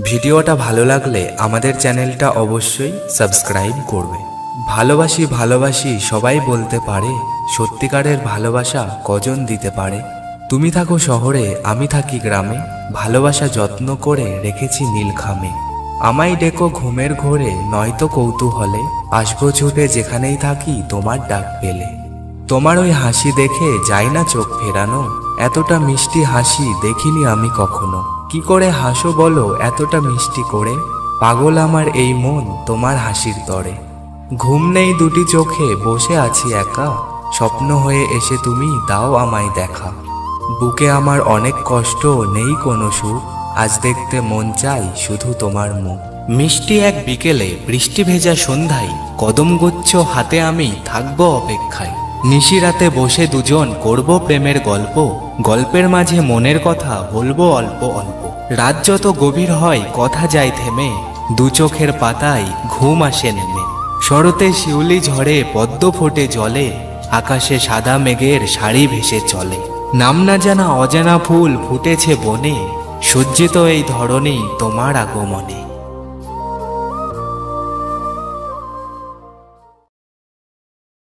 ভিডিওটা ভালো লাগলে আমাদের চ্যানেলটা অবশ্যই সাবস্ক্রাইব করবে। ভালোবাসি ভালোবাসি সবাই বলতে পারে, সত্যিকারের ভালোবাসা কজন দিতে পারে। তুমি থাকো শহরে, আমি থাকি গ্রামে, ভালোবাসা যত্ন করে রেখেছি নীলখামে। আমায় ডেকো ঘুমের ঘোরে, নয়তো কৌতূহলে, আসবো ছুটে যেখানেই থাকি তোমার ডাক পেলে। তোমার ওই হাসি দেখে যায় না চোখ ফেরানো, এতটা মিষ্টি হাসি দেখিনি আমি কখনো। কি করে হাসো বলো এতটা মিষ্টি করে, পাগল আমার এই মন তোমার হাসির তরে। ঘুম নেই দুটি চোখে, বসে আছি একা, স্বপ্ন হয়ে এসে তুমি দাও আমায় দেখা। বুকে আমার অনেক কষ্ট, নেই কোনো সুখ, আজ দেখতে মন চাই শুধু তোমার মুখ। মিষ্টি এক বিকেলে, বৃষ্টি ভেজা সন্ধ্যায়, কদমগুচ্ছ হাতে আমি থাকবো অপেক্ষায়। নিশিরাতে বসে দুজন করব প্রেমের গল্প, গল্পের মাঝে মনের কথা বলবো অল্প অল্প। রাত যত গভীর হয় কথা যায় থেমে, দু চোখের পাতায় ঘুম আসে নেমে। শরতে শিউলি ঝরে, পদ্ম ফোটে জলে, আকাশে সাদা মেঘের শাড়ি ভেসে চলে। নাম না জানা অজানা ফুল ফুটেছে বনে, সজ্জিত এই ধরনী তোমার আগমনে।